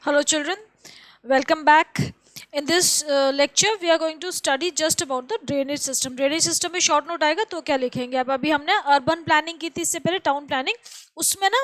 Hello, children. Welcome back. In this lecture, we are going to study just about the drainage system. Drainage system में short note आएगा तो क्या लिखेंगे? अब अभी हमने अर्बन प्लानिंग की थी, इससे पहले टाउन प्लानिंग. उसमें ना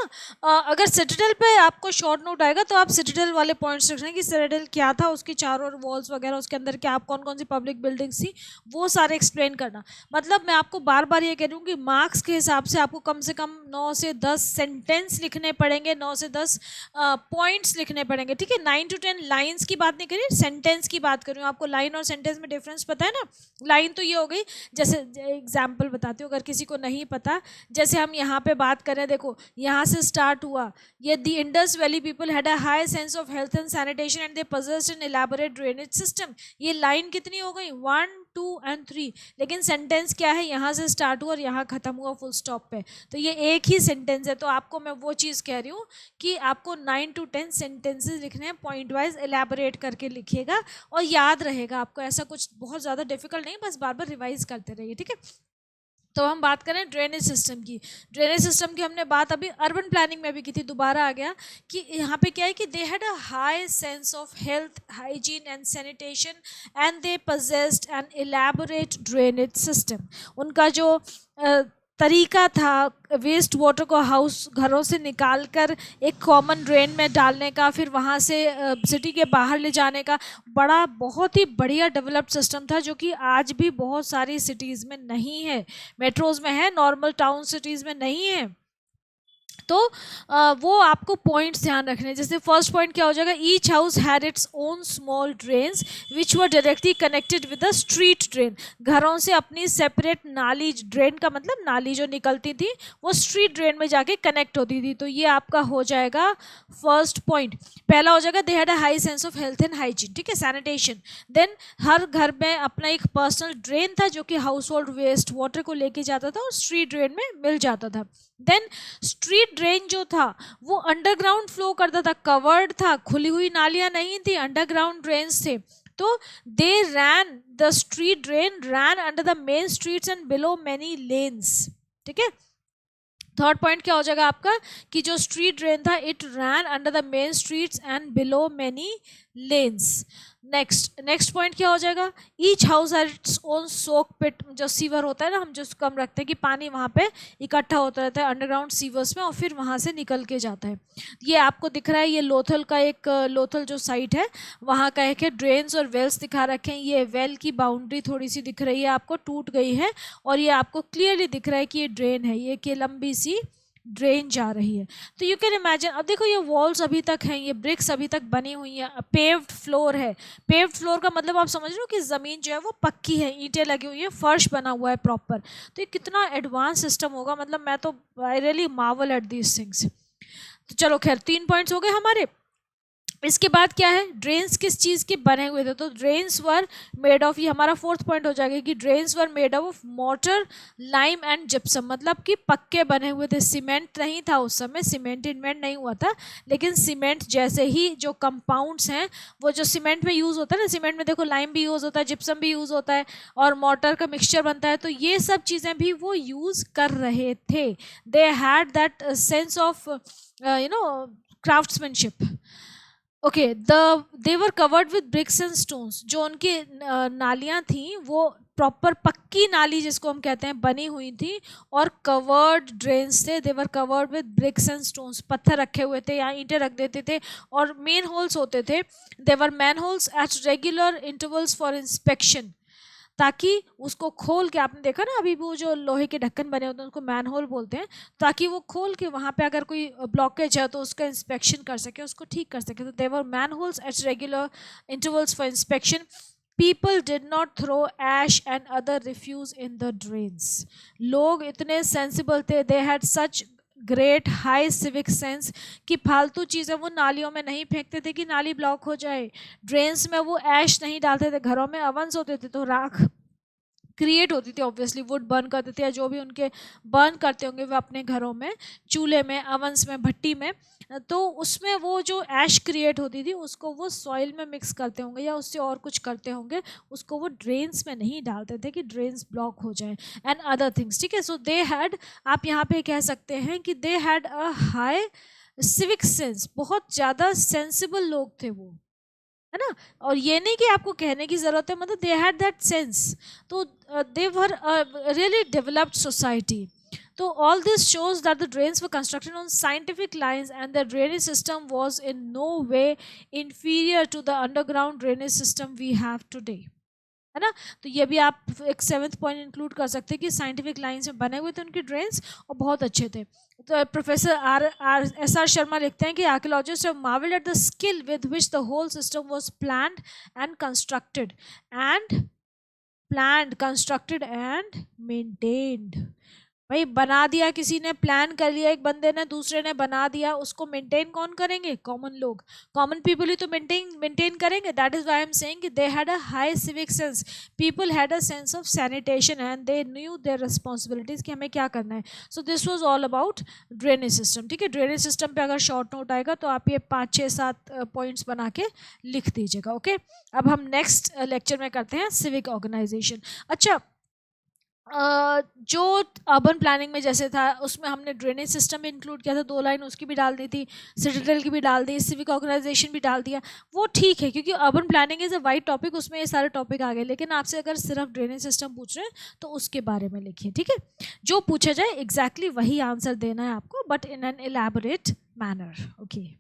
अगर सिटिडल पे आपको शॉर्ट नोट आएगा तो आप सिटिडल वाले पॉइंट्स रखना कि सिटिडल क्या था, उसकी चारों वॉल्स वगैरह, उसके अंदर क्या कौन कौन सी पब्लिक बिल्डिंग्स थी, वो सारे एक्सप्लेन करना. मतलब मैं आपको बार बार ये कह रही हूँ कि मार्क्स के हिसाब से कम 9 से 10 सेंटेंस लिखने पड़ेंगे, 9 से 10 पॉइंट्स लिखने पड़ेंगे. ठीक है, 9 to 10 लाइन्स की बात नहीं करी, सेंटेंस की बात कर रही हूँ. आपको लाइन और सेंटेंस में डिफरेंस पता है ना? लाइन तो ये हो गई, जैसे एग्जाम्पल बताती हूँ अगर किसी को नहीं पता. जैसे हम यहाँ पे बात करें, देखो यहाँ से स्टार्ट हुआ, ये the Indus Valley people had a high sense of health and sanitation and they possessed an elaborate drainage system. ये लाइन कितनी हो गई? 1 2 and 3. लेकिन सेंटेंस क्या है? यहाँ से स्टार्ट हुआ और यहाँ खत्म हुआ फुल स्टॉप पे. तो ये एक ही सेंटेंस है. तो आपको मैं वो चीज़ कह रही हूँ कि आपको 9 to 10 सेंटेंसेस लिखने हैं, पॉइंट वाइज एलैबोरेट करके लिखिएगा और याद रहेगा आपको. ऐसा कुछ बहुत ज़्यादा डिफिकल्ट नहीं, बस बार बार रिवाइज करते रहिए. ठीक है, तो हम बात करें ड्रेनेज सिस्टम की. ड्रेनेज सिस्टम की हमने बात अभी अर्बन प्लानिंग में भी की थी, दोबारा आ गया कि यहाँ पे क्या है कि they had a high sense of health, hygiene and sanitation and they possessed an elaborate drainage system. उनका जो तरीका था वेस्ट वाटर को हाउस घरों से निकाल कर एक कॉमन ड्रेन में डालने का, फिर वहाँ से सिटी के बाहर ले जाने का, बहुत ही बढ़िया डेवलप्ड सिस्टम था, जो कि आज भी बहुत सारी सिटीज़ में नहीं है. मेट्रोज में है, नॉर्मल टाउन सिटीज़ में नहीं है. तो वो आपको पॉइंट्स ध्यान रखने हैं. जैसे फर्स्ट पॉइंट क्या हो जाएगा? Each house had its own small drains which were directly connected with the street drain. घरों से अपनी सेपरेट नाली, ड्रेन का मतलब नाली जो निकलती थी वो स्ट्रीट ड्रेन में जाके कनेक्ट होती थी. तो ये आपका हो जाएगा फर्स्ट पॉइंट. पहला हो जाएगा दे had a high sense of health and hygiene. ठीक है, सैनिटेशन. देन हर घर में अपना एक पर्सनल ड्रेन था जो कि हाउस होल्ड वेस्ट वाटर को लेके जाता था और स्ट्रीट ड्रेन में मिल जाता था. देन स्ट्रीट ड्रेन जो था वो अंडरग्राउंड फ्लो करता था, कवर्ड था, खुली हुई नालियां नहीं थी, अंडरग्राउंड ड्रेन्स थे. तो they ran the street drain ran under the main streets and below many lanes. ठीक है, थर्ड पॉइंट क्या हो जाएगा आपका कि जो स्ट्रीट ड्रेन था it ran under the main streets and below many lanes. Next point क्या हो जाएगा? Each house had its own soak pit. जो सीवर होता है ना, हम जिसको हम रखते हैं कि पानी वहाँ पे इकट्ठा होता रहता है अंडरग्राउंड सीवर्स में और फिर वहाँ से निकल के जाता है. ये आपको दिख रहा है, ये लोथल का एक लोथल जो साइट है वहाँ का एक है. ड्रेन्स और वेल्स दिखा रखे हैं. ये वेल की बाउंड्री थोड़ी सी दिख रही है आपको, टूट गई है, और ये आपको क्लियरली दिख रहा है कि ये ड्रेन है, ये कि लंबी सी ड्रेन जा रही है. तो यू कैन इमेजिन. अब देखो ये वॉल्स अभी तक हैं, ये ब्रिक्स अभी तक बनी हुई हैं, पेव्ड फ्लोर है. पेव्ड फ्लोर का मतलब आप समझ रहे हो कि ज़मीन जो है वो पक्की है, ईंटें लगी हुई हैं, फर्श बना हुआ है प्रॉपर. तो ये कितना एडवांस सिस्टम होगा, मतलब मैं तो I really Marvel at these things. तो चलो खैर, 3 पॉइंट्स हो गए हमारे. इसके बाद क्या है? ड्रेन्स किस चीज़ के बने हुए थे? तो ड्रेन्स वर मेड ऑफ, ये हमारा फोर्थ पॉइंट हो जाएगा कि drains were made of motor, lime and gypsum. मतलब कि पक्के बने हुए थे, सीमेंट नहीं था उस समय, सीमेंट इन्वेंट नहीं हुआ था. लेकिन सीमेंट जैसे ही जो कंपाउंड्स हैं वो जो सीमेंट में यूज़ होता है ना, सीमेंट में देखो लाइम भी यूज़ होता है, जिप्सम भी यूज़ होता है और मोटर का मिक्सचर बनता है. तो ये सब चीज़ें भी वो यूज़ कर रहे थे. They had that sense of craftsmanship. Okay, they were covered with bricks and stones. जो उनकी नालियाँ थी वो प्रॉपर पक्की नाली जिसको हम कहते हैं बनी हुई थी, और कवर्ड ड्रेन्स थे. They were covered with bricks and stones. पत्थर रखे हुए थे या ईंटें रख देते थे, और मेन होल्स होते थे. They were manholes at regular intervals for inspection. ताकि उसको खोल के, आपने देखा ना अभी वो जो लोहे के ढक्कन बने होते हैं उसको मैन होल बोलते हैं, ताकि वो खोल के वहाँ पे अगर कोई ब्लॉकेज है तो उसका इंस्पेक्शन कर सके, उसको ठीक कर सके. तो they were manholes at regular intervals for inspection. People did not throw ash and other refuse in the drains. लोग इतने सेंसिबल थे, they had such great high civic sense कि फालतू चीज़ें वो नालियों में नहीं फेंकते थे कि नाली ब्लॉक हो जाए. ड्रेन्स में वो ऐश नहीं डालते थे. घरों में अवंस होते थे तो राख क्रिएट होती थी, ऑब्वियसली वुड बर्न करते थे, या जो भी उनके बर्न करते होंगे वे अपने घरों में, चूल्हे में, अवंस में, भट्टी में. तो उसमें वो जो ऐश क्रिएट होती थी उसको वो सॉइल में मिक्स करते होंगे या उससे और कुछ करते होंगे, उसको वो ड्रेन्स में नहीं डालते थे कि ड्रेन्स ब्लॉक हो जाए एंड अदर थिंग्स. ठीक है, सो दे हैड, आप यहाँ पे कह सकते हैं कि they had a high civic sense, बहुत ज़्यादा सेंसिबल लोग थे वो, है ना। और ये नहीं कि आपको कहने की ज़रूरत है, मतलब दे हैड दैट सेंस, तो they were really developed society. So all this shows that the drains were constructed on scientific lines and the drainage system was in no way inferior to the underground drainage system we have today. है ना, तो ये भी आप एक 7th point include कर सकते हैं कि साइंटिफिक लाइंस में बने हुए थे उनके ड्रेन्स और बहुत अच्छे थे. तो प्रोफेसर आर शर्मा लिखते हैं कि archaeologist have marvelled at the skill with which the whole system was planned and constructed and maintained. भाई बना दिया किसी ने, प्लान कर लिया एक बंदे ने, दूसरे ने बना दिया, उसको मेंटेन कौन करेंगे? कॉमन लोग, कॉमन पीपल ही तो मेंटेन करेंगे. That is why I am saying कि they had a high civic sense, people had a sense of sanitation and they knew their responsibilities कि हमें क्या करना है. So this was all about drainage system. ठीक है, drainage system पे अगर शॉर्ट नोट आएगा तो आप ये 5 6 7 पॉइंट्स बना के लिख दीजिएगा. ओके, अब हम नेक्स्ट लेक्चर में करते हैं सिविक ऑर्गेनाइजेशन. अच्छा, जो अर्बन प्लानिंग में जैसे था उसमें हमने ड्रेनेज सिस्टम भी इंक्लूड किया था, 2 लाइन उसकी भी डाल दी थी, सिटिडल की भी डाल दी, सिविक ऑर्गेनाइजेशन भी डाल दिया. वो ठीक है क्योंकि urban planning is a wide topic, उसमें ये सारे टॉपिक आ गए. लेकिन आपसे अगर सिर्फ ड्रेनेज सिस्टम पूछ रहे हैं तो उसके बारे में लिखिए. ठीक है, जो पूछा जाए एग्जैक्टली वही आंसर देना है आपको, but in an elaborate manner. Okay.